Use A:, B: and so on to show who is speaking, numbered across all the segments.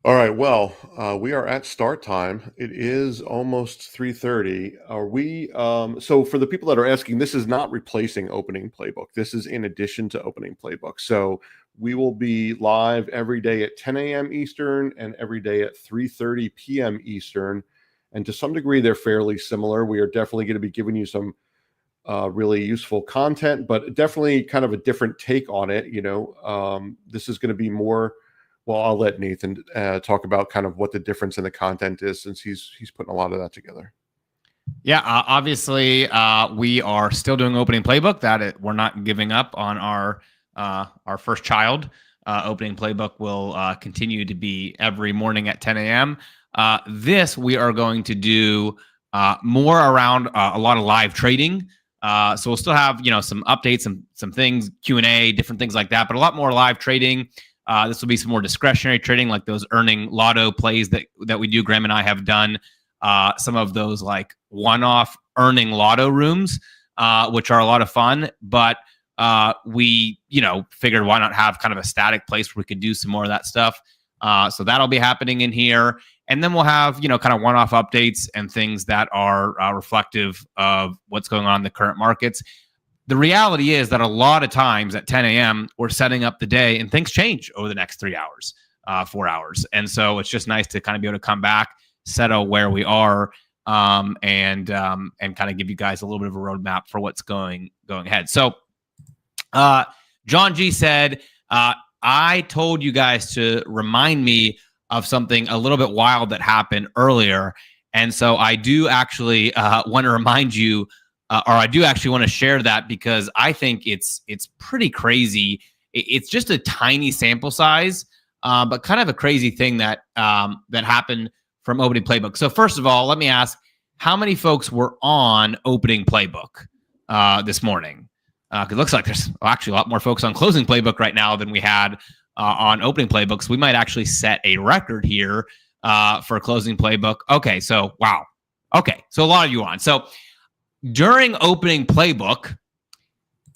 A: All right. Well, we are at start time. It is almost 3:30. Are we? So for the people that are asking, this is not replacing opening playbook. This is in addition to opening playbook. So we will be live every day at 10 a.m. Eastern and every day at 3:30 p.m. Eastern. And to some degree, they're fairly similar. We are definitely going to be giving you some really useful content, but definitely kind of a different take on it. This is going to be more. Well, I'll let Nathan talk about kind of what the difference in the content is, since he's putting a lot of that together.
B: Yeah, obviously, we are still doing opening playbook. We're not giving up on our first child. Opening playbook will continue to be every morning at 10 a.m. This we are going to do more around a lot of live trading. So we'll still have some updates, some things, Q&A, different things like that, but a lot more live trading. This will be some more discretionary trading, like those earning lotto plays that we do. Graham and I have done some of those like one-off earning lotto rooms, which are a lot of fun. But we, figured why not have kind of a static place where we could do some more of that stuff. So that'll be happening in here. And then we'll have, kind of one-off updates and things that are reflective of what's going on in the current markets. The reality is that a lot of times at 10 a.m., we're setting up the day and things change over the next 3 hours, 4 hours. And so it's just nice to kind of be able to come back, settle where we are, and kind of give you guys a little bit of a roadmap for what's going ahead. So John G said, I told you guys to remind me of something a little bit wild that happened earlier. And so I do actually want to remind you, or I do actually want to share that, because I think it's pretty crazy. It's just a tiny sample size, but kind of a crazy thing that happened from opening playbook. So first of all, let me ask, how many folks were on opening playbook this morning? It looks like there's actually a lot more folks on closing playbook right now than we had on opening playbook. So we might actually set a record here for closing playbook. Okay, so wow. Okay, so a lot of you on. So during opening playbook,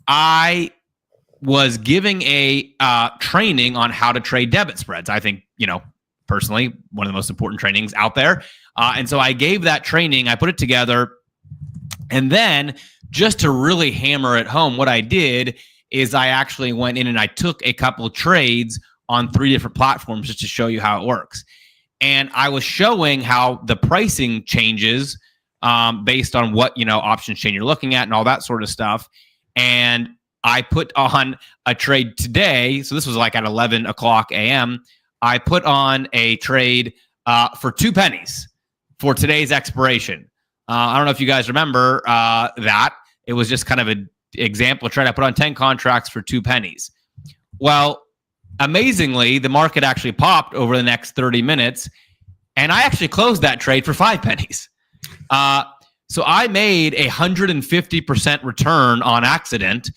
B: I was giving a training on how to trade debit spreads. I think, personally, one of the most important trainings out there. And so I gave that training, I put it together, and then just to really hammer it home, what I did is I actually went in and I took a couple of trades on 3 different platforms just to show you how it works. And I was showing how the pricing changes based on what, option chain you're looking at and all that sort of stuff. And I put on a trade today. So this was like at 11 o'clock a.m. I put on a trade for 2 pennies for today's expiration. I don't know if you guys remember that. It was just kind of an example trade. I put on 10 contracts for 2 pennies. Well, amazingly, the market actually popped over the next 30 minutes, and I actually closed that trade for 5 pennies. So I made 150% return on accident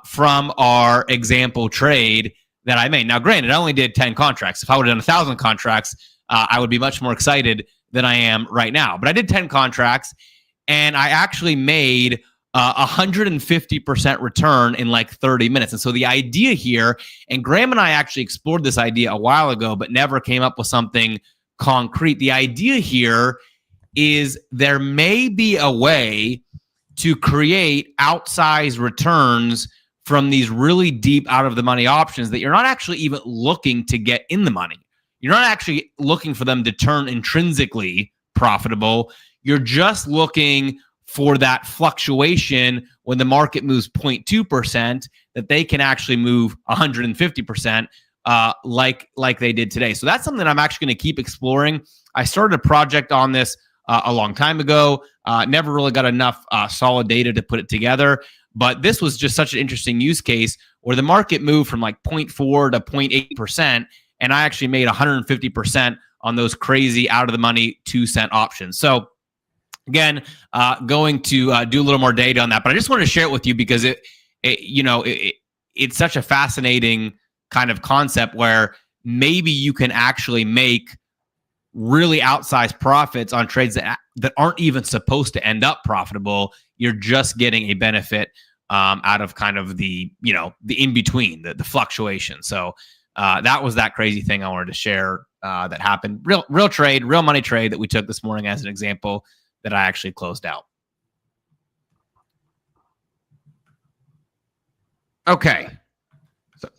B: from our example trade that I made. Now, granted, I only did 10 contracts. If I would have done 1,000 contracts, I would be much more excited than I am right now. But I did 10 contracts, and I actually made 150% return in like 30 minutes. And so the idea here, and Graham and I actually explored this idea a while ago, but never came up with something concrete. The idea here is there may be a way to create outsized returns from these really deep out of the money options that you're not actually even looking to get in the money. You're not actually looking for them to turn intrinsically profitable. You're just looking for that fluctuation when the market moves 0.2%, that they can actually move 150% like they did today. So that's something that I'm actually going to keep exploring. I started a project on this a long time ago. Never really got enough solid data to put it together. But this was just such an interesting use case where the market moved from like 0.4 to 0.8%, and I actually made 150% on those crazy out of the money 2-cent options. So again, going to do a little more data on that, but I just wanted to share it with you because it's such a fascinating kind of concept where maybe you can actually make really outsized profits on trades that aren't even supposed to end up profitable. You're just getting a benefit out of kind of the in between, the fluctuation. So that was that crazy thing I wanted to share that happened. Real trade, real money trade that we took this morning as an example that I actually closed out. Okay. So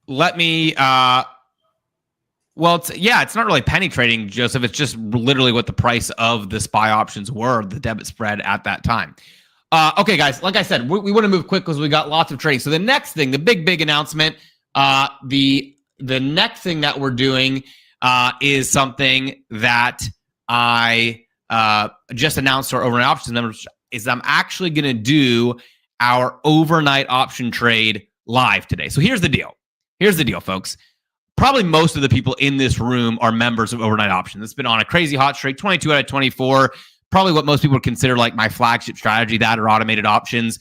B: let me well, it's not really penny trading, Joseph. It's just literally what the price of the SPY options were, the debit spread at that time. Okay, guys, like I said, we want to move quick because we got lots of trading. So the next thing, the big announcement, the next thing that we're doing is something that I just announced to our overnight options members, is I'm actually going to do our overnight option trade live today. So here's the deal. Here's the deal, folks. Probably most of the people in this room are members of overnight options. It's been on a crazy hot streak, 22 out of 24. Probably what most people would consider like my flagship strategy, that or automated options.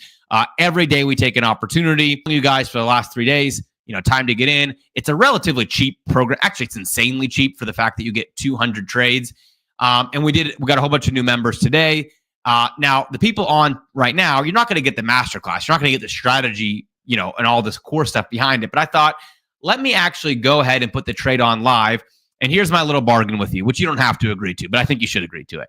B: Every day we take an opportunity. You guys for the last 3 days, time to get in. It's a relatively cheap program. Actually, it's insanely cheap for the fact that you get 200 trades. And we got a whole bunch of new members today. Now, the people on right now, you're not going to get the masterclass. You're not going to get the strategy, and all this core stuff behind it. But I thought, let me actually go ahead and put the trade on live. And here's my little bargain with you, which you don't have to agree to, but I think you should agree to it.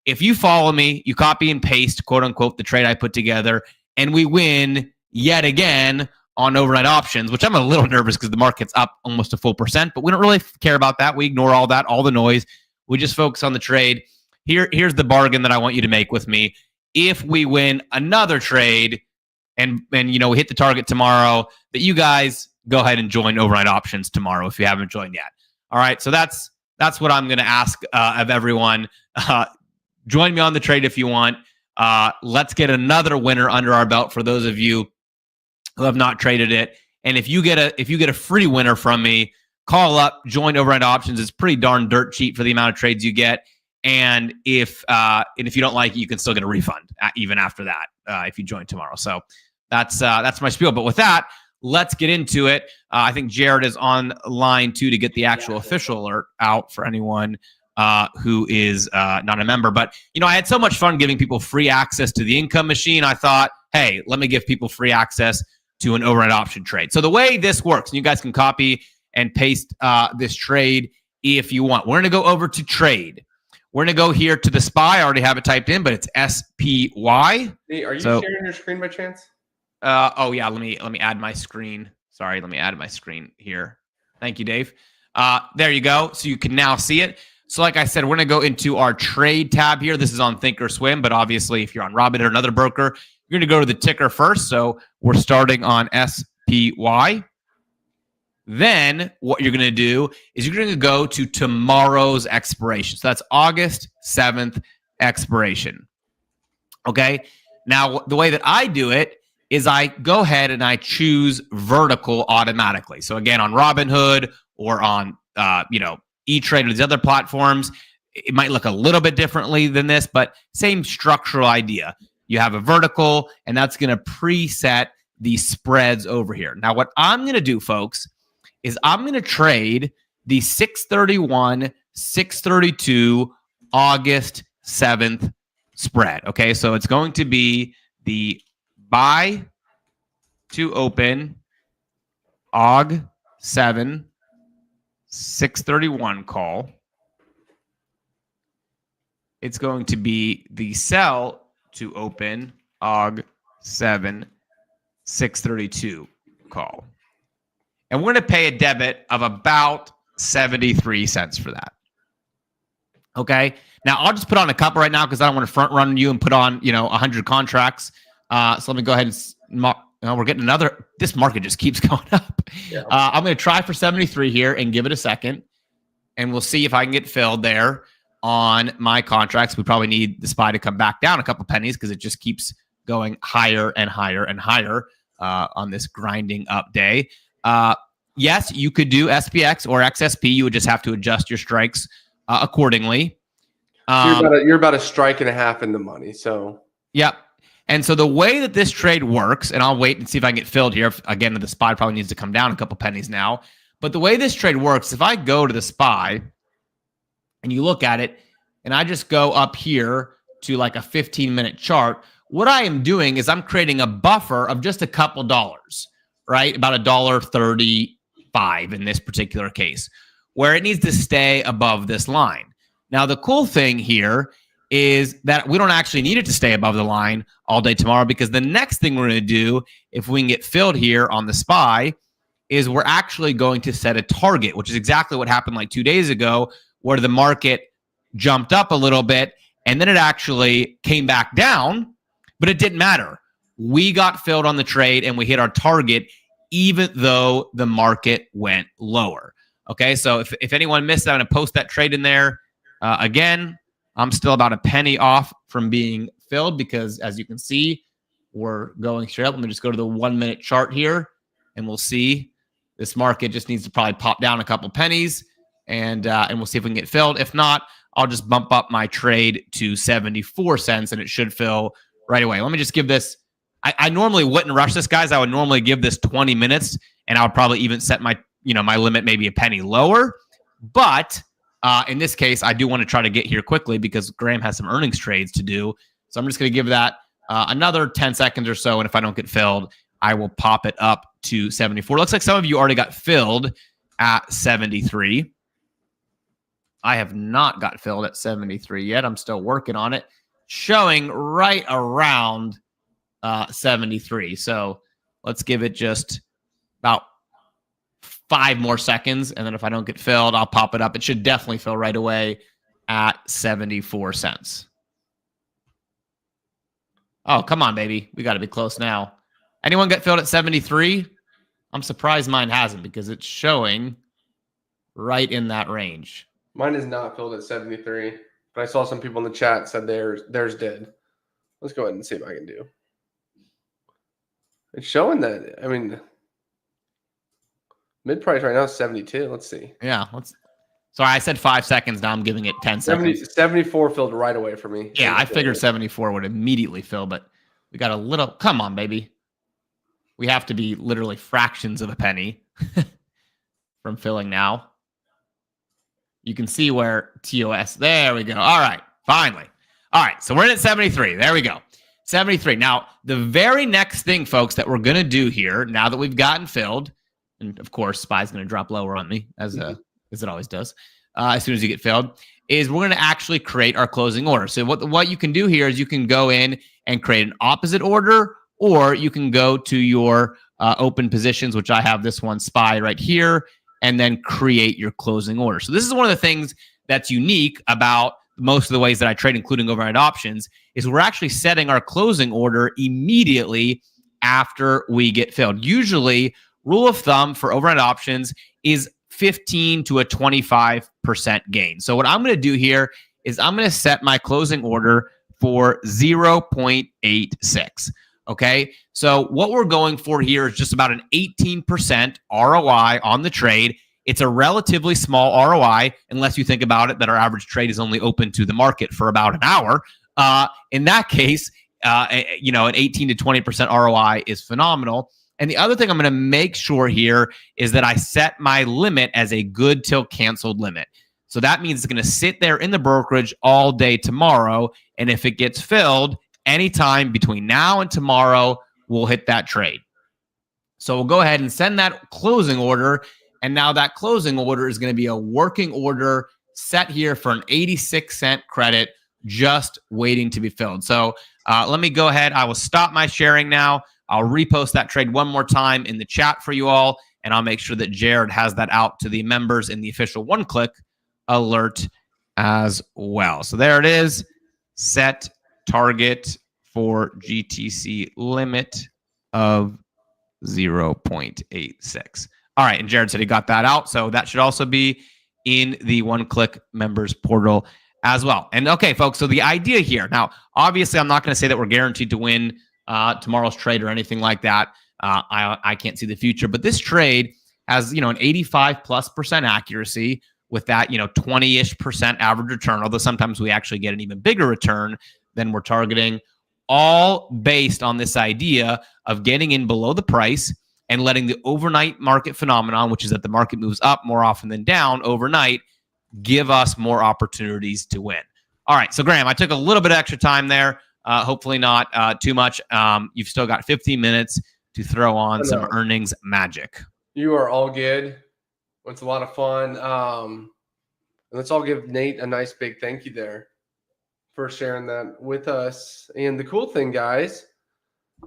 B: If you follow me, you copy and paste, quote unquote, the trade I put together, and we win yet again on overnight options, which I'm a little nervous because the market's up almost a full percent, but we don't really care about that. We ignore all that, all the noise. We just focus on the trade. Here's the bargain that I want you to make with me. If we win another trade and we hit the target tomorrow, that you guys go ahead and join overnight options tomorrow if you haven't joined yet. All right, so that's what I'm going to ask of everyone. Join me on the trade if you want. Let's get another winner under our belt for those of you who have not traded it. And if you get a free winner from me, call up, join overnight options. It's pretty darn dirt cheap for the amount of trades you get. And if you don't like it, you can still get a refund even after that if you join tomorrow. So that's my spiel. But with that, let's get into it. I think Jared is on line 2 to get the actual official alert out for anyone who is not a member. But, I had so much fun giving people free access to the income machine. I thought, hey, let me give people free access to an overnight option trade. So the way this works, and you guys can copy and paste this trade if you want. We're going to go over to trade. We're going to go here to the SPY. I already have it typed in, but it's SPY.
C: Hey, are you sharing your screen by chance?
B: Oh yeah, let me add my screen. Sorry, let me add my screen here. Thank you, Dave. There you go. So you can now see it. So like I said, we're going to go into our trade tab here. This is on Thinkorswim, but obviously if you're on Robinhood or another broker, you're going to go to the ticker first. So we're starting on SPY. Then what you're going to do is you're going to go to tomorrow's expiration. So that's August 7th expiration. Okay. Now, the way that I do it is I go ahead and I choose vertical automatically. So again, on Robinhood or on, E-Trade or these other platforms, it might look a little bit differently than this, but same structural idea. You have a vertical, and that's going to preset the spreads over here. Now, what I'm going to do, folks, is I'm going to trade the 631, 632 August 7th spread. Okay, so it's going to be the buy to open AUG 7 631 call. It's going to be the sell to open AUG 7 632 call. And we're going to pay a debit of about 73 cents for that. Okay. Now I'll just put on a couple right now because I don't want to front run you and put on, 100 contracts. So let me go ahead and we're getting another. This market just keeps going up. Yeah. I'm going to try for 73 here and give it a second, and we'll see if I can get filled there on my contracts. We probably need the SPY to come back down a couple pennies because it just keeps going higher and higher and higher on this grinding up day. Yes, you could do SPX or XSP. You would just have to adjust your strikes accordingly.
C: You're about a strike and a half in the money. So
B: yep. And so the way that this trade works, and I'll wait and see if I can get filled here. Again, the SPY probably needs to come down a couple pennies now. But the way this trade works, if I go to the SPY and you look at it, and I just go up here to like a 15-minute chart, what I am doing is I'm creating a buffer of just a couple dollars, right? About $1.35 in this particular case. where it needs to stay above this line. Now, the cool thing here is that we don't actually need it to stay above the line all day tomorrow, because the next thing we're going to do, if we can get filled here on the SPY, is we're actually going to set a target, which is exactly what happened like 2 days ago, where the market jumped up a little bit and then it actually came back down, but it didn't matter. We got filled on the trade and we hit our target, even though the market went lower. Okay, so if anyone missed that, I'm going to post that trade in there. Again, I'm still about a penny off from being filled because, as you can see, we're going straight up. Let me just go to the 1 minute chart here and we'll see this market just needs to probably pop down a couple pennies and we'll see if we can get filled. If not, I'll just bump up my trade to 74 cents and it should fill right away. Let me just give this. I normally wouldn't rush this, guys. I would normally give this 20 minutes and I would probably even set my, my limit maybe a penny lower. But in this case, I do want to try to get here quickly because Graham has some earnings trades to do. So I'm just going to give that another 10 seconds or so. And if I don't get filled, I will pop it up to 74. Looks like some of you already got filled at 73. I have not got filled at 73 yet. I'm still working on it. Showing right around 73. So let's give it just about 5 more seconds. And then if I don't get filled, I'll pop it up. It should definitely fill right away at 74 cents. Oh, come on, baby. We got to be close now. Anyone get filled at 73? I'm surprised mine hasn't because it's showing right in that range.
C: Mine is not filled at 73, but I saw some people in the chat said theirs did. Let's go ahead and see what I can do. It's showing that, I mean, mid price right now is 72. Let's see.
B: Yeah, sorry, I said 5 seconds. Now I'm giving it 10 seconds.
C: 74 filled right away for me.
B: Yeah, I figured 74 would immediately fill, but we got a little. Come on, baby. We have to be literally fractions of a penny from filling now. You can see where TOS. There we go. All right, finally. All right, so we're in at 73. There we go. 73. Now, the very next thing, folks, that we're going to do here, now that we've gotten filled, and of course, SPY's going to drop lower on me, as it always does, as soon as you get filled, is we're going to actually create our closing order. So what you can do here is you can go in and create an opposite order, or you can go to your open positions, which I have this one SPY right here, and then create your closing order. So this is one of the things that's unique about most of the ways that I trade, including overnight options, is we're actually setting our closing order immediately after we get filled. Usually, rule of thumb for overnight options is 15 to a 25% gain. So what I'm going to do here is I'm going to set my closing order for 0.86. Okay, so what we're going for here is just about an 18% ROI on the trade. It's a relatively small ROI, unless you think about it that our average trade is only open to the market for about an hour. In that case, an 18 to 20% ROI is phenomenal. And the other thing I'm going to make sure here is that I set my limit as a good till canceled limit. So that means it's going to sit there in the brokerage all day tomorrow. And if it gets filled, anytime between now and tomorrow, we'll hit that trade. So we'll go ahead and send that closing order. And now that closing order is going to be a working order set here for an 86-cent credit, just waiting to be filled. So let me go ahead. I will stop my sharing now. I'll repost that trade one more time in the chat for you all. And I'll make sure that Jared has that out to the members in the official one-click alert as well. So there it is. Set target for GTC limit of 0.86. All right, and Jared said he got that out, so that should also be in the one-click members portal as well. And okay, folks, so the idea here, now, obviously, I'm not going to say that we're guaranteed to win tomorrow's trade or anything like that. I can't see the future, but this trade has, an 85+% accuracy with that, 20-ish% average return, although sometimes we actually get an even bigger return than we're targeting, all based on this idea of getting in below the price and letting the overnight market phenomenon, which is that the market moves up more often than down overnight, give us more opportunities to win. All right, so Graham, I took a little bit of extra time there. Hopefully not too much. You've still got 15 minutes to throw on some earnings magic.
C: You are all good. It's a lot of fun. Let's all give Nate a nice big thank you there for sharing that with us. And the cool thing, guys,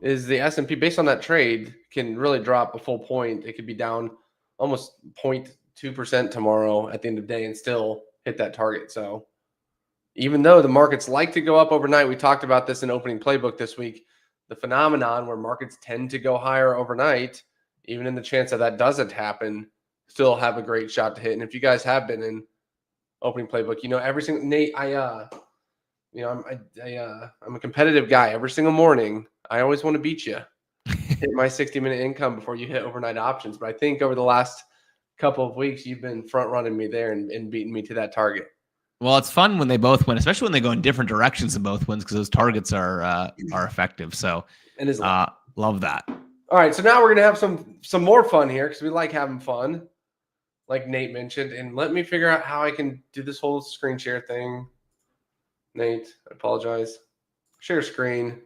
C: is the S&P based on that trade can really drop a full point. It could be down almost 0.2% tomorrow at the end of the day and still hit that target. So even though the markets like to go up overnight, we talked about this in opening playbook this week, the phenomenon where markets tend to go higher overnight, even in the chance that that doesn't happen, still have a great shot to hit. And if you guys have been in opening playbook, every single Nate, I'm a competitive guy. Every single morning, I always want to beat you, hit my 60-minute income before you hit overnight options. But I think over the last couple of weeks, you've been front running me there and beating me to that target.
B: Well, it's fun when they both win, especially when they go in different directions in both wins, because those targets are effective. So, love that.
C: All right, so now we're gonna have some more fun here because we like having fun, like Nate mentioned. And let me figure out how I can do this whole screen share thing. Nate, I apologize. Share screen.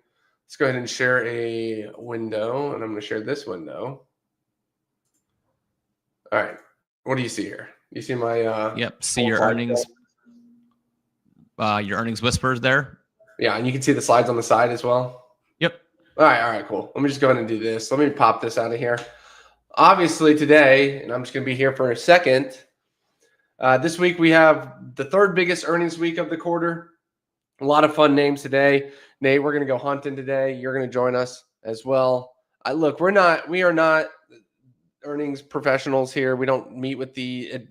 C: Let's go ahead and share a window, and I'm going to share this window. All right, what do you see here? You see my
B: yep. See your earnings. Your earnings whispers there.
C: Yeah, and you can see the slides on the side as well.
B: Yep.
C: All right, cool. Let me just go ahead and do this. Let me pop this out of here. Obviously today, and I'm just going to be here for a second. This week we have the third biggest earnings week of the quarter. A lot of fun names today. Nate, we're going to go hunting today. You're going to join us as well. Look, we are not earnings professionals here. We don't meet with the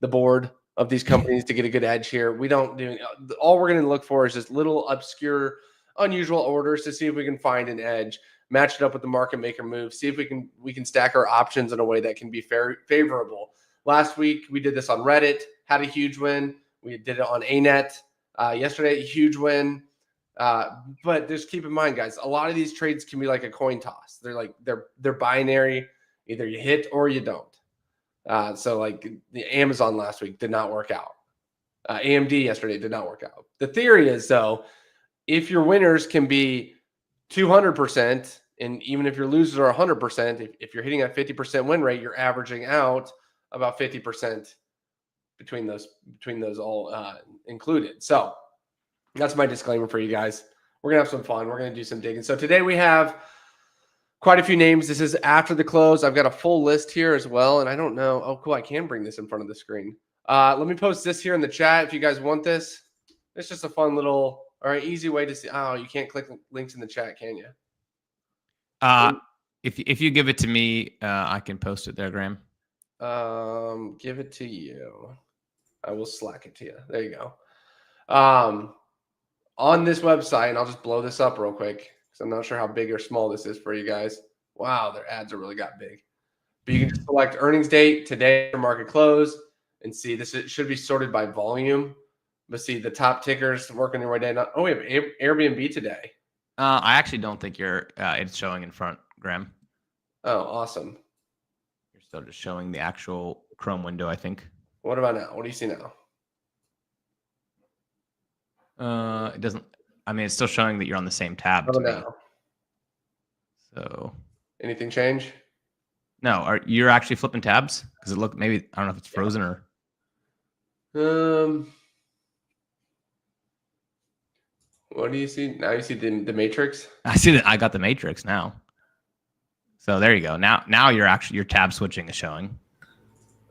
C: board of these companies to get a good edge here. We don't do all we're going to look for is just little obscure, unusual orders to see if we can find an edge, match it up with the market maker move, see if we can stack our options in a way that can be favorable. Last week we did this on Reddit, had a huge win. We did it on ANET. Yesterday, a huge win. But just keep in mind, guys, a lot of these trades can be like a coin toss. They're binary. Either you hit or you don't. So like the Amazon last week did not work out. AMD yesterday did not work out. The theory is, though, if your winners can be 200%, and even if your losers are 100%, if you're hitting a 50% win rate, you're averaging out about 50% between those all included. So that's my disclaimer for you guys. We're gonna have some fun. We're gonna do some digging. So today we have quite a few names. This is after the close. I've got a full list here as well, and I don't know. Oh, cool! I can bring this in front of the screen. Let me post this here in the chat if you guys want this. It's just a fun little, easy way to see. Oh, you can't click links in the chat, can you?
B: If you give it to me, I can post it there, Graham.
C: Give it to you. I will Slack it to you. There you go. On this website, and I'll just blow this up real quick because I'm not sure how big or small this is for you guys. Wow, their ads are really got big. But you can just select earnings date, today or market close, and see this. It should be sorted by volume. But see the top tickers working their way down. Oh, we have Airbnb today.
B: I actually don't think it's showing in front, Graham.
C: Oh, awesome.
B: You're still just showing the actual Chrome window, I think.
C: What about now? What do you see now?
B: It doesn't. I mean, it's still showing that you're on the same tab.
C: How about now?
B: So,
C: anything change?
B: No, you're actually flipping tabs? Because it look maybe I don't know if it's frozen or.
C: What do you see now? You see the matrix.
B: I see that. I got the matrix now. So there you go. Now your tab switching is showing.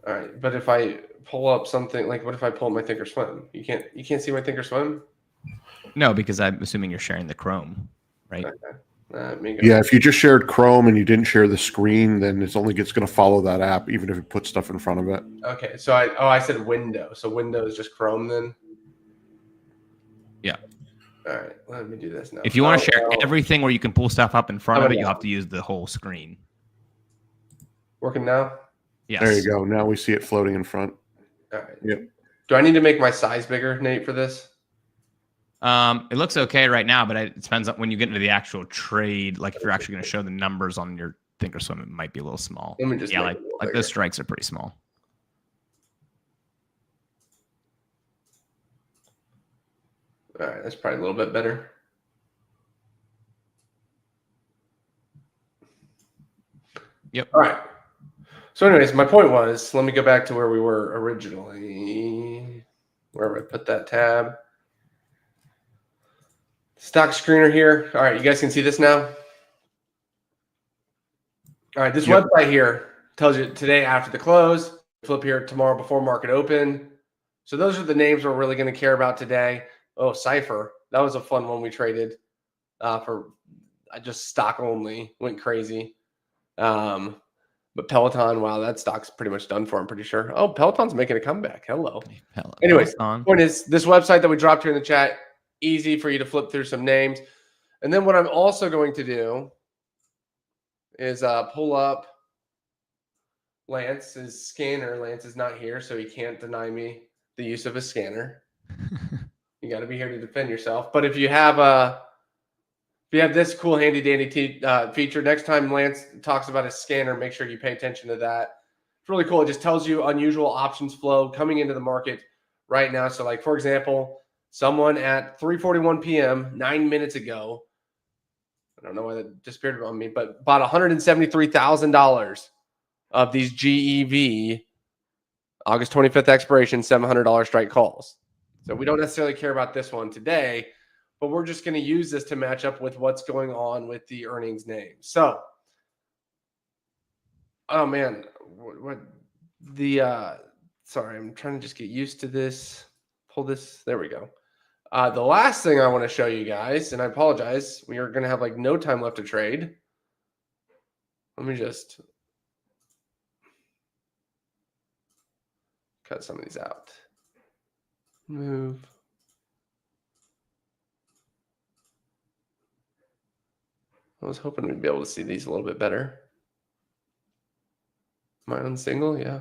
C: All right, but if I pull up something like, what if I pull up my Thinkorswim? You can't see my Thinkorswim.
B: No, because I'm assuming you're sharing the Chrome, right?
C: Okay.
A: Yeah, if you just shared Chrome and you didn't share the screen, then it's going to follow that app, even if it puts stuff in front of it.
C: Okay, so I said window. So window is just Chrome then?
B: Yeah.
C: All right, let me do this now.
B: If you want to share everything where you can pull stuff up in front of it, you have to use the whole screen.
C: Working now?
B: Yes.
A: There you go. Now we see it floating in front.
C: All right.
A: Yep.
C: Do I need to make my size bigger, Nate, for this?
B: It looks okay right now, but it depends on when you get into the actual trade. Like if you're actually going to show the numbers on your Thinkorswim, it might be a little small.
C: Let me just
B: like those strikes are pretty small.
C: All right, that's probably a little bit better.
B: Yep.
C: All right. So anyways, my point was, let me go back to where we were originally. Where I put that tab. Stock screener here. All right, you guys can see this now. All right, this website here tells you today after the close, flip here tomorrow before market open. So those are the names we're really going to care about today. Oh, Cypher. That was a fun one we traded for just stock only. Went crazy. But Peloton, wow, that stock's pretty much done for, I'm pretty sure. Oh, Peloton's making a comeback. Hello. Anyways, point is this website that we dropped here in the chat, easy for you to flip through some names. And then what I'm also going to do is pull up Lance's scanner. Lance is not here, so he can't deny me the use of a scanner. You got to be here to defend yourself. But if you have this cool handy dandy feature, next time Lance talks about his scanner, make sure you pay attention to that. It's really cool. It just tells you unusual options flow coming into the market right now. So like, for example, someone at 3:41 p.m., 9 minutes ago, I don't know why that disappeared on me, but bought $173,000 of these GEV August 25th expiration $700 strike calls. So we don't necessarily care about this one today, but we're just going to use this to match up with what's going on with the earnings names. So, oh man, sorry, I'm trying to just get used to this. Pull this. There we go. The last thing I want to show you guys, and I apologize, we are going to have like no time left to trade. Let me just cut some of these out. Move. I was hoping we'd be able to see these a little bit better. Am I on single? Yeah.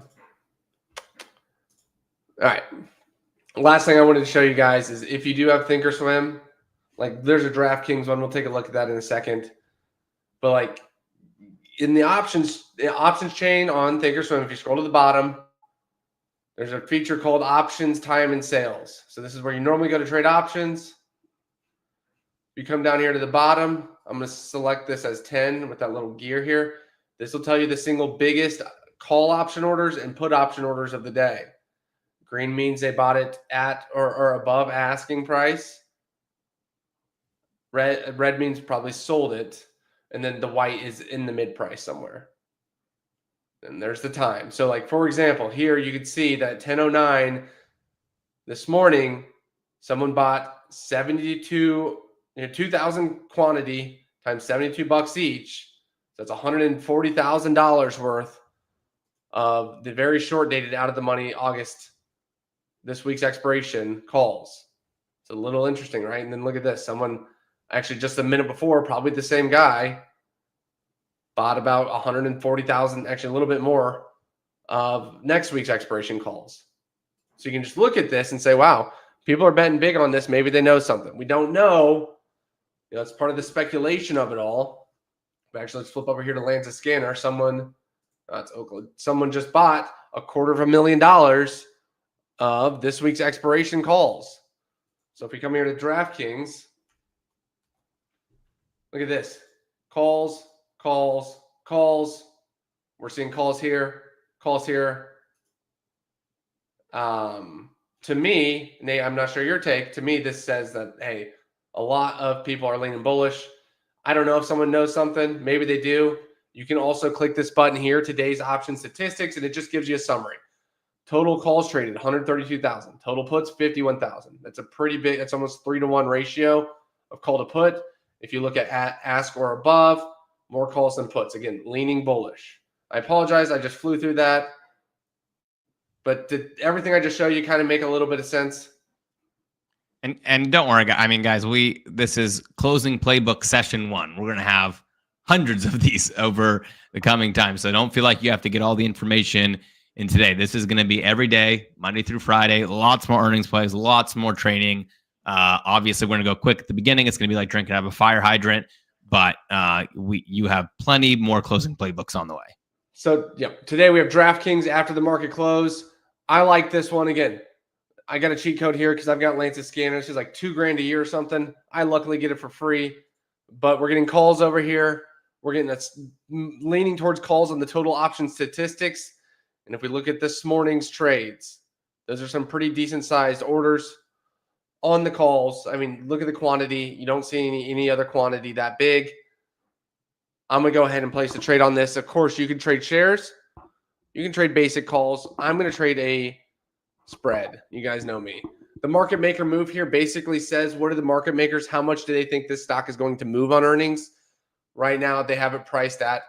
C: All right. Last thing I wanted to show you guys is if you do have Thinkorswim, like there's a DraftKings one. We'll take a look at that in a second. But like in the options chain on Thinkorswim, if you scroll to the bottom, there's a feature called options, time, and sales. So this is where you normally go to trade options. You come down here to the bottom. I'm going to select this as 10 with that little gear here. This will tell you the single biggest call option orders and put option orders of the day. Green means they bought it at or above asking price. Red means probably sold it. And then the white is in the mid price somewhere. And there's the time. So like, for example, here you can see that 10:09 this morning, someone bought 2,000 quantity times $72 each. So that's $140,000 worth of the very short dated out of the money August, this week's expiration calls. It's a little interesting, right? And then look at this. Someone actually just a minute before, probably the same guy, bought about 140,000, actually a little bit more of next week's expiration calls. So you can just look at this and say, wow, people are betting big on this. Maybe they know something. We don't know. You know, it's part of the speculation of it all. But actually, let's flip over here to Lance's scanner. Someone, that's Oakland. Someone just bought $250,000 of this week's expiration calls. So if we come here to DraftKings, look at this. Calls. We're seeing calls here. To me, Nate, I'm not sure your take. To me, this says that, hey, a lot of people are leaning bullish. I don't know if someone knows something. Maybe they do. You can also click this button here, today's option statistics, and it just gives you a summary. Total calls traded, 132,000. Total puts, 51,000. That's a pretty big, that's almost 3-to-1 ratio of call to put. If you look at ask or above, more calls than puts. Again, leaning bullish. I apologize. I just flew through that. But did everything I just showed you kind of make a little bit of sense?
B: And don't worry, I mean, guys, this is closing playbook session 1. We're going to have hundreds of these over the coming time. So don't feel like you have to get all the information in today. This is going to be every day, Monday through Friday, lots more earnings plays, lots more training. Obviously, we're going to go quick at the beginning. It's going to be like drinking out of a fire hydrant, but you have plenty more closing playbooks on the way.
C: So, yeah, today we have DraftKings after the market close. I like this one. Again, I got a cheat code here because I've got Lance's scanner. It's just like $2,000 a year or something. I luckily get it for free, but we're getting calls over here We're getting that's leaning towards calls on the total option statistics. And if we look at this morning's trades, those are some pretty decent sized orders on the calls. I mean, look at the quantity. You don't see any other quantity that big. I'm going to go ahead and place a trade on this. Of course, you can trade shares. You can trade basic calls. I'm going to trade a spread. You guys know me. The market maker move here basically says, what are the market makers? How much do they think this stock is going to move on earnings? Right now, they have it priced at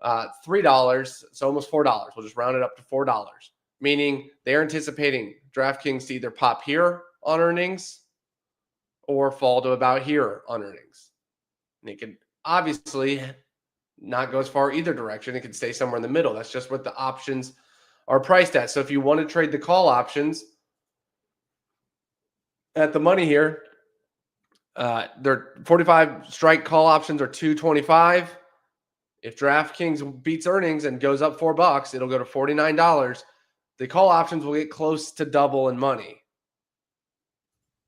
C: $3. So almost $4. We'll just round it up to $4, meaning they're anticipating DraftKings to either pop here on earnings or fall to about here on earnings. And it could obviously not go as far either direction. It could stay somewhere in the middle. That's just what the options are priced at. So if you want to trade the call options at the money here, their 45 strike call options are $225. If DraftKings beats earnings and goes up $4, it'll go to $49. The call options will get close to double in money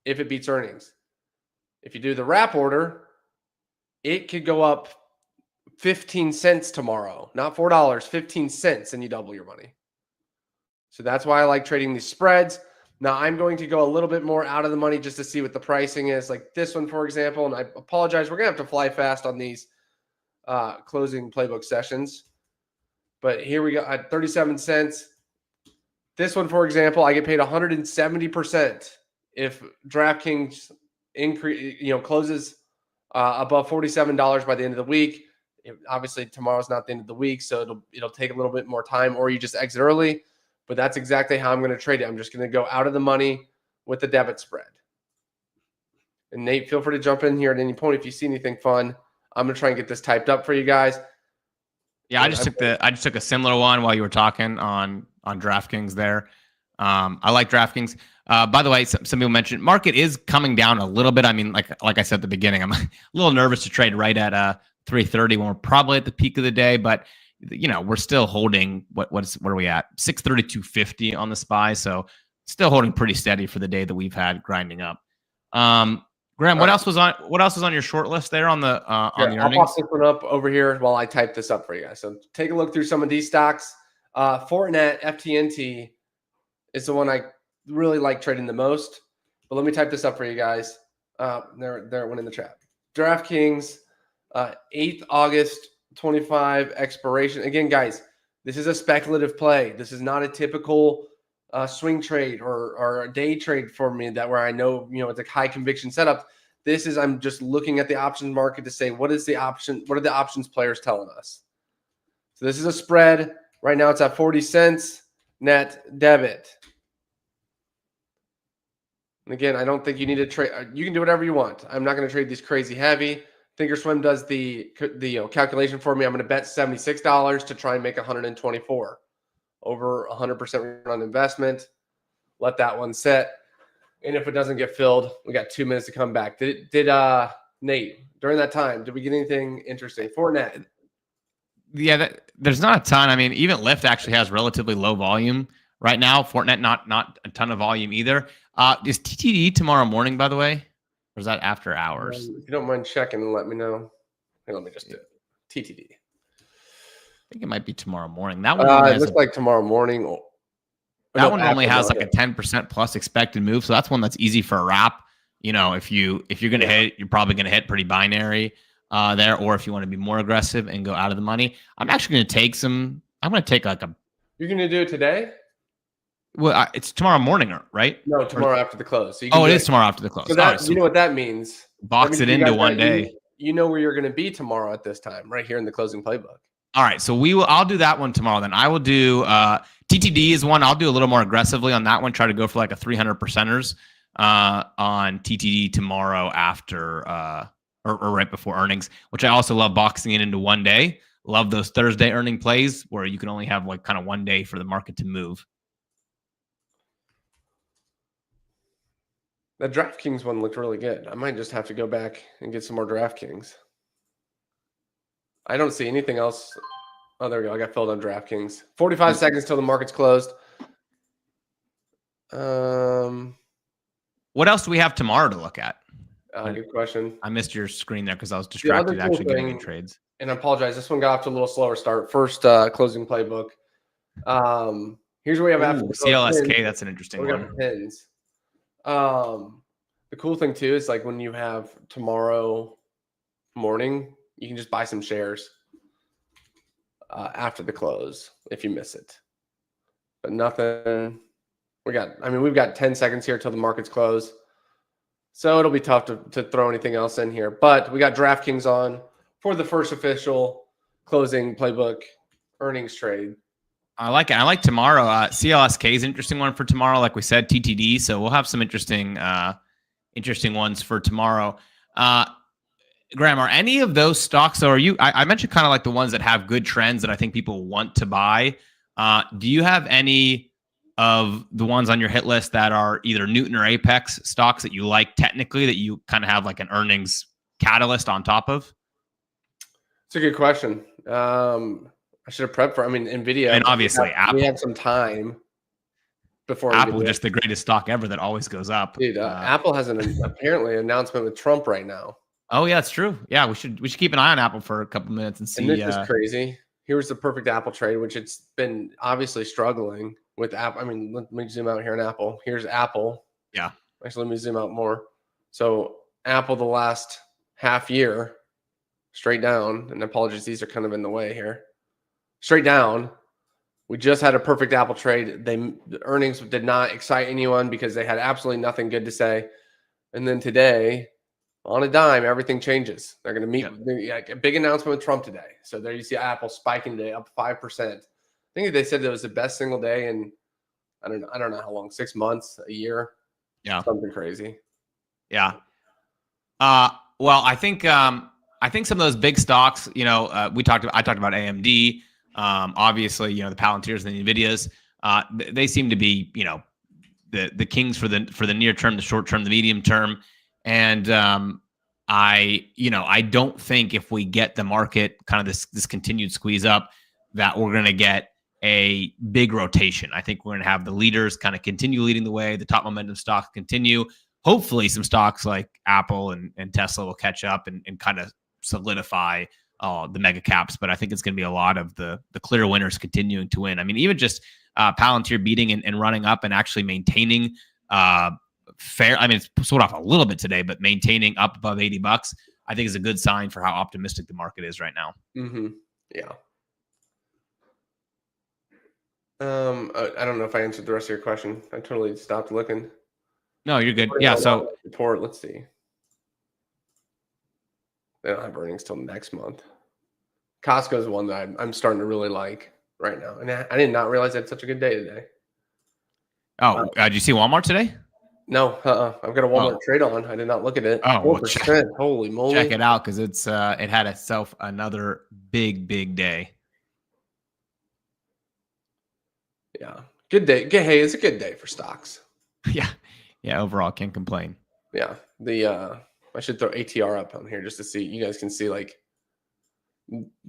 C: if it beats earnings. If you do the wrap order, it could go up 15 cents tomorrow, not $4, 15 cents, and you double your money. So that's why I like trading these spreads. Now I'm going to go a little bit more out of the money just to see what the pricing is. Like this one, for example, and I apologize, we're going to have to fly fast on these closing playbook sessions. But here we go at 37 cents. This one, for example, I get paid 170% if DraftKings closes above $47 by the end of the week. Obviously, tomorrow's not the end of the week, so it'll take a little bit more time, or you just exit early. But that's exactly how I'm going to trade it. I'm just going to go out of the money with the debit spread. And Nate, feel free to jump in here at any point if you see anything fun. I'm going to try and get this typed up for you guys.
B: Yeah, I just took a similar one while you were talking on DraftKings there. I like DraftKings. By the way, some people mentioned market is coming down a little bit. I mean, like I said at the beginning, I'm a little nervous to trade right at 330 when we're probably at the peak of the day, but we're still holding what are we at? 632.50 on the SPY, so still holding pretty steady for the day that we've had grinding up. Graham, what else was on your short list there on the earnings?
C: I'll pop this one up over here while I type this up for you guys. So take a look through some of these stocks. Fortinet, FTNT is the one I really like trading the most. But let me type this up for you guys. There it went in the chat. DraftKings, 8th August 25 expiration. Again, guys, this is a speculative play. This is not a typical swing trade or a day trade for me where I know, it's a high conviction setup. This is, I'm just looking at the options market to say, what are the options players telling us? So this is a spread. Right now it's at 40 cents net debit. And again, I don't think you need to trade. You can do whatever you want. I'm not going to trade these crazy heavy. Thinkorswim does the calculation for me. I'm going to bet $76 to try and make 124. Over 100% return on investment. Let that one set. And if it doesn't get filled, we got 2 minutes to come back. Did Nate, during that time, did we get anything interesting? Fortinet.
B: Yeah, there's not a ton. I mean, even Lyft actually has relatively low volume right now. Fortinet, not a ton of volume either. Is TTD tomorrow morning, by the way? Or is that after hours?
C: If you don't mind checking and let me know. Hey, let me just do it. TTD.
B: I think it might be tomorrow morning. That one
C: it looks like tomorrow morning.
B: That one normally has like a 10% plus expected move, so that's one that's easy for a wrap. If you're gonna hit, you're probably gonna hit pretty binary there. Or if you want to be more aggressive and go out of the money, I'm actually gonna take some. I'm gonna take like a.
C: You're gonna do it today?
B: Well, it's tomorrow morning, right?
C: No, tomorrow after the close. So
B: it is tomorrow after the close.
C: So that you know what that means?
B: Box it into one day.
C: You know where you're going to be tomorrow at this time, right here in the closing playbook.
B: All right, so I'll do that one tomorrow. Then I will do TTD is one. I'll do a little more aggressively on that one. Try to go for like a 300%ers on TTD tomorrow after or right before earnings. Which I also love boxing it into one day. Love those Thursday earning plays where you can only have like kind of one day for the market to move.
C: The DraftKings one looked really good. I might just have to go back and get some more DraftKings. I don't see anything else. Oh, there we go. I got filled on DraftKings. 45 seconds till the market's closed.
B: What else do we have tomorrow to look at?
C: Good question.
B: I missed your screen there because I was
C: The other
B: distracted
C: cool
B: actually getting in
C: thing,
B: trades.
C: and I apologize, this one got off to a little slower start. First closing playbook. Here's what we have after
B: Ooh,
C: the close.
B: CLSK, that's an interesting
C: We got
B: one.
C: the pins. The cool thing too is like when you have tomorrow morning, you can just buy some shares after the close if you miss it. But nothing. We've got 10 seconds here till the markets close. So it'll be tough to throw anything else in here. But we got DraftKings on for the first official closing playbook earnings trade.
B: I like it. I like tomorrow. CLSK is an interesting one for tomorrow. Like we said, TTD. So we'll have some interesting ones for tomorrow. Graham, are any of those stocks? So I mentioned kind of like the ones that have good trends that I think people want to buy. Do you have any of the ones on your hit list that are either Newton or Apex stocks that you like technically that you kind of have like an earnings catalyst on top of?
C: It's a good question. I should have prepped for. NVIDIA.
B: And obviously, Apple.
C: We had some time before
B: Apple, just the greatest stock ever that always goes up.
C: Dude, Apple has an apparently announcement with Trump right now.
B: Oh yeah, it's true. Yeah, we should keep an eye on Apple for a couple minutes and see.
C: And this is crazy. Here's the perfect Apple trade, which it's been obviously struggling with Apple. Let me zoom out here on Apple. Here's Apple.
B: Yeah.
C: Actually, let me zoom out more. So Apple the last half year, straight down, and apologies, these are kind of in the way here. Straight down. We just had a perfect Apple trade. The earnings did not excite anyone because they had absolutely nothing good to say. And then today, on a dime, everything changes. They're going to meet a big announcement with Trump today. So there you see Apple spiking today, up 5%. I think they said it was the best single day in I don't know how long, 6 months, a year.
B: Yeah,
C: something crazy.
B: Yeah. Well, I think some of those big stocks. I talked about AMD. Obviously, the Palantirs and the Nvidias. They seem to be the kings for the near term, the short term, the medium term. And I don't think if we get the market kind of this continued squeeze up that we're going to get a big rotation. I think we're going to have the leaders kind of continue leading the way. The top momentum stocks continue. Hopefully some stocks like Apple and Tesla will catch up and kind of solidify the mega caps. But I think it's going to be a lot of the clear winners continuing to win. Even just Palantir beating and running up and actually maintaining fair. It's sold off a little bit today, but maintaining up above $80, I think is a good sign for how optimistic the market is right now.
C: Mm-hmm. Yeah. I don't know if I answered the rest of your question. I totally stopped looking.
B: No, you're good. Yeah. So
C: report. Let's see. They don't have earnings till next month. Costco is one that I'm starting to really like right now, and I did not realize I had such a good day today.
B: Oh, did you see Walmart today?
C: No, I've got a Walmart trade on. I did not look at it.
B: Oh,
C: 4%. Holy moly!
B: Check it out because it had itself another big day.
C: Yeah, good day. Hey, it's a good day for stocks.
B: Yeah. Overall, can't complain.
C: Yeah, I should throw ATR up on here just to see. You guys can see like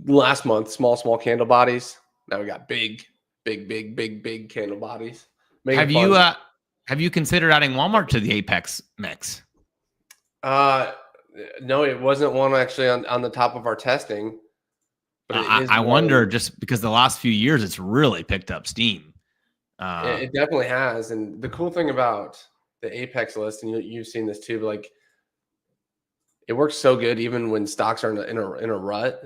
C: last month, small candle bodies. Now we got big candle bodies.
B: Have you considered adding Walmart to the Apex mix?
C: No, it wasn't one actually on the top of our testing.
B: But I wonder, just because the last few years it's really picked up steam.
C: It definitely has. And the cool thing about the Apex list, and you've seen this too, but like it works so good even when stocks are in a rut.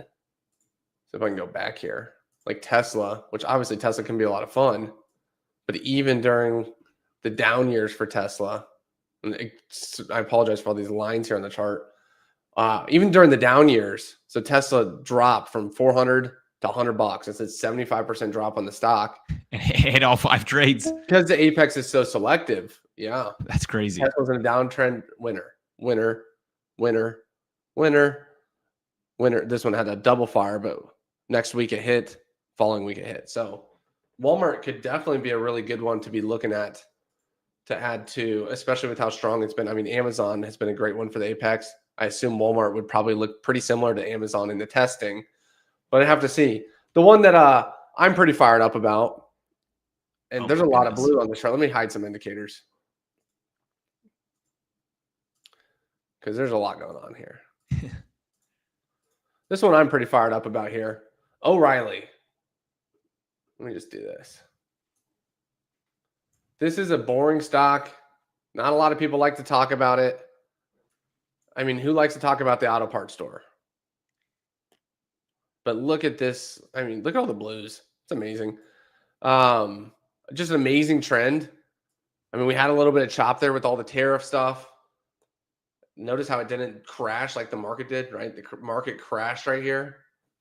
C: So if I can go back here, like Tesla, which obviously Tesla can be a lot of fun, but even during the down years for Tesla, and I apologize for all these lines here on the chart. Even during the down years, so Tesla dropped from 400 to $100. It's a 75% drop on the stock.
B: It hit all 5 trades
C: because the Apex is so selective. Yeah,
B: that's crazy.
C: Tesla's in a downtrend. Winner. This one had a double fire, but next week it hit. Following week it hit. So Walmart could definitely be a really good one to be looking at to add to, especially with how strong it's been. Amazon has been a great one for the Apex. I assume Walmart would probably look pretty similar to Amazon in the testing, but I have to see. The one that I'm pretty fired up about, and there's a lot of blue on the chart. Let me hide some indicators because there's a lot going on here. This one I'm pretty fired up about here. O'Reilly. Let me just do this. This is a boring stock. Not a lot of people like to talk about it. I mean, who likes to talk about the auto parts store? But look at this. I mean, look at all the blues. It's amazing. Just an amazing trend. I mean, we had a little bit of chop there with all the tariff stuff. Notice how it didn't crash like the market did, right? The market crashed right here.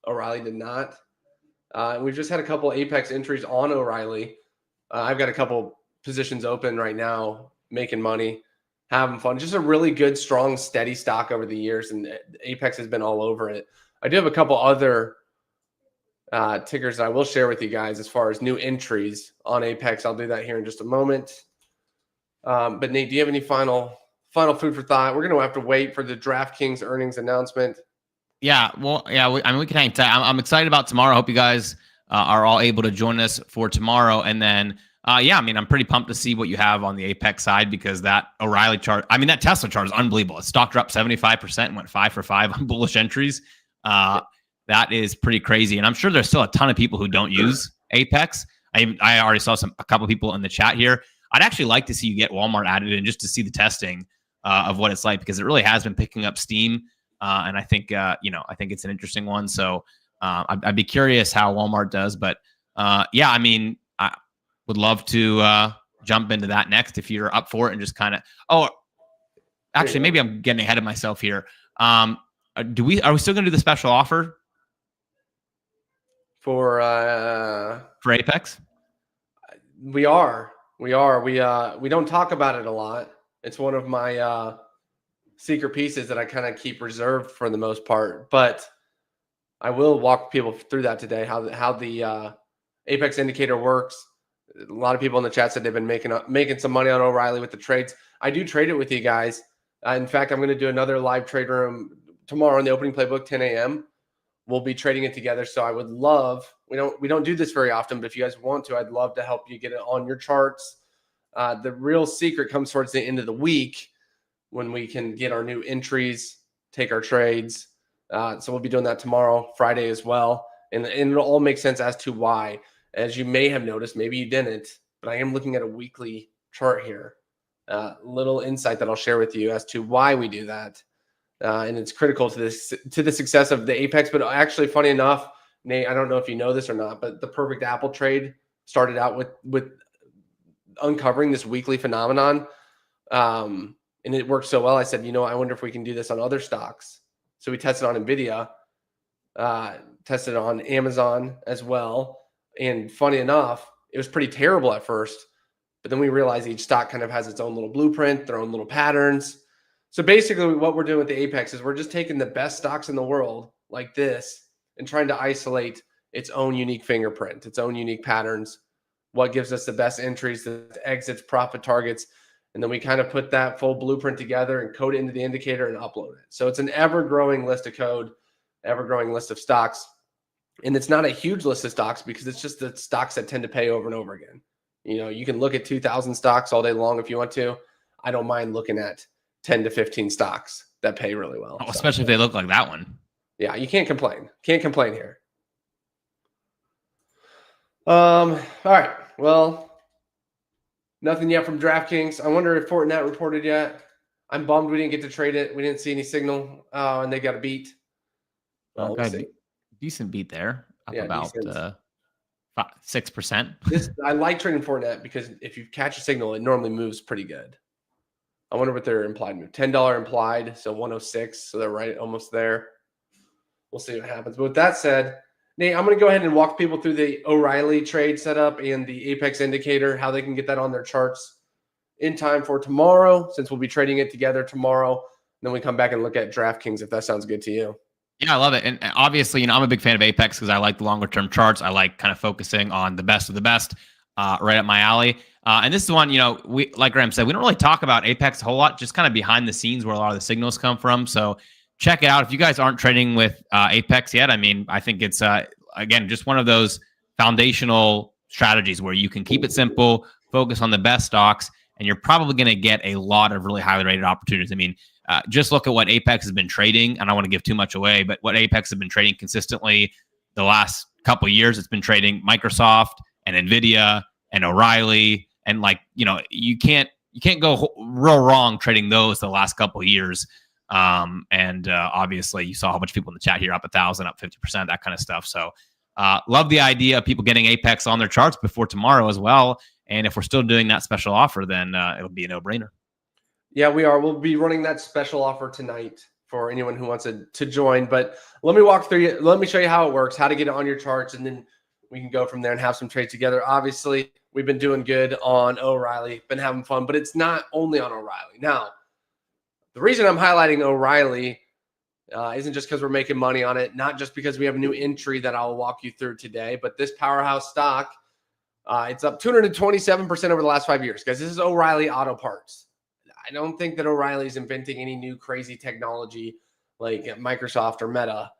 C: O'Reilly did not. We've just had a couple Apex entries on O'Reilly. I've got a couple positions open right now, making money, having fun. Just a really good, strong, steady stock over the years, and Apex has been all over it. I do have a couple other tickers that I will share with you guys as far as new entries on Apex. I'll do that here in just a moment. But Nate, do you have any final food for thought? We're going to have to wait for the DraftKings earnings announcement.
B: Yeah, well, yeah. We can hang tight. I'm excited about tomorrow. I hope you guys are all able to join us for tomorrow. And then, yeah, I mean, I'm pretty pumped to see what you have on the Apex side, because that O'Reilly chart, I mean, that Tesla chart is unbelievable. Stock dropped 75% and went 5 for 5 on bullish entries. That is pretty crazy. And I'm sure there's still a ton of people who don't use Apex. I already saw a couple people in the chat here. I'd actually like to see you get Walmart added in just to see the testing of what it's like, because it really has been picking up steam. And I think, I think it's an interesting one. So I'd be curious how Walmart does. But yeah, I mean, I would love to jump into that next if you're up for it, and just kind of, actually, maybe I'm getting ahead of myself here. Are we still going to do the special offer
C: for
B: Apex?
C: We are. We don't talk about it a lot. It's one of my secret pieces that I kind of keep reserved for the most part, but I will walk people through that today, how the Apex indicator works. A lot of people in the chat said they've been making some money on O'Reilly with the trades. I do trade it with you guys. In fact, I'm going to do another live trade room tomorrow in the opening playbook, 10 a.m. We'll be trading it together. So I would love, we don't do this very often, but if you guys want to, I'd love to help you get it on your charts. The real secret comes towards the end of the week, when we can get our new entries, take our trades. So we'll be doing that tomorrow, Friday as well. And it'll all make sense as to why. As you may have noticed, maybe you didn't, but I am looking at a weekly chart here. Little insight that I'll share with you as to why we do that. And it's critical to the success of the Apex. But actually, funny enough, Nate, I don't know if you know this or not, but the Perfect Apple trade started out with uncovering this weekly phenomenon. And it worked so well. I said, I wonder if we can do this on other stocks. So we tested on NVIDIA, tested on Amazon as well. And funny enough, it was pretty terrible at first, but then we realized each stock kind of has its own little blueprint, their own little patterns. So basically what we're doing with the Apex is we're just taking the best stocks in the world like this and trying to isolate its own unique fingerprint, its own unique patterns, what gives us the best entries, the exits, profit targets. And then we kind of put that full blueprint together and code it into the indicator and upload it. So it's an ever-growing list of code, ever-growing list of stocks. And it's not a huge list of stocks, because it's just the stocks that tend to pay over and over again. You can look at 2,000 stocks all day long if you want to. I don't mind looking at 10 to 15 stocks that pay really well.
B: Especially if they look like that one.
C: Yeah, you can't complain. Can't complain here. All right. Well, nothing yet from DraftKings. I wonder if Fortinet reported yet. I'm bummed we didn't get to trade it. We didn't see any signal, and they got a beat. Well, we'll see.
B: Decent beat there, up about 6%.
C: I like trading Fortinet because if you catch a signal, it normally moves pretty good. I wonder what their implied move. $10 implied, so 106. So they're right almost there. We'll see what happens. But with that said, Nate, I'm going to go ahead and walk people through the O'Reilly trade setup and the Apex indicator, how they can get that on their charts in time for tomorrow, since we'll be trading it together tomorrow. Then we come back and look at DraftKings, if that sounds good to you.
B: Yeah, I love it. And obviously, I'm a big fan of Apex because I like the longer term charts. I like kind of focusing on the best of the best, right up my alley. And this is one, we, like Graham said, we don't really talk about Apex a whole lot, just kind of behind the scenes where a lot of the signals come from. So check it out. If you guys aren't trading with Apex yet, I mean, I think it's, again, just one of those foundational strategies where you can keep it simple, focus on the best stocks, and you're probably going to get a lot of really highly rated opportunities. I mean, just look at what Apex has been trading. I don't want to give too much away, but what Apex has been trading consistently the last couple of years, it's been trading Microsoft and Nvidia and O'Reilly, and like, you can't go real wrong trading those the last couple of years. Obviously, you saw how much people in the chat here up 1,000, up 50%, that kind of stuff. So, love the idea of people getting Apex on their charts before tomorrow as well. And if we're still doing that special offer, then it'll be a no-brainer.
C: Yeah, we are. We'll be running that special offer tonight for anyone who wants to join. But let me walk through you. Let me show you how it works, how to get it on your charts, and then we can go from there and have some trades together. Obviously, we've been doing good on O'Reilly, been having fun, but it's not only on O'Reilly. Now, the reason I'm highlighting O'Reilly isn't just because we're making money on it, not just because we have a new entry that I'll walk you through today, but this powerhouse stock, it's up 227% over the last 5 years. Guys, this is O'Reilly Auto Parts. I don't think that O'Reilly's inventing any new crazy technology like Microsoft or Meta.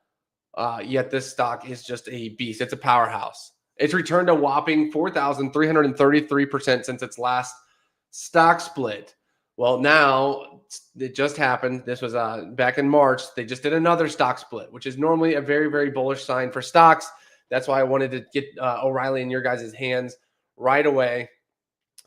C: Yet this stock is just a beast. It's a powerhouse. It's returned a whopping 4,333% since its last stock split. Well, now it just happened. This was back in March. They just did another stock split, which is normally a very, very bullish sign for stocks. That's why I wanted to get O'Reilly in your guys' hands right away.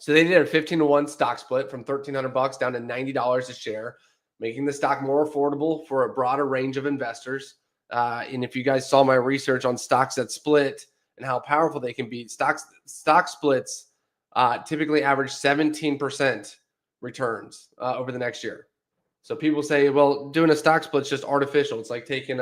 C: So they did a 15-to-1 stock split from $1,300 down to $90 a share, making the stock more affordable for a broader range of investors. And if you guys saw my research on stocks that split and how powerful they can be, stock splits typically average 17% returns over the next year. So people say, well, doing a stock split is just artificial. It's like taking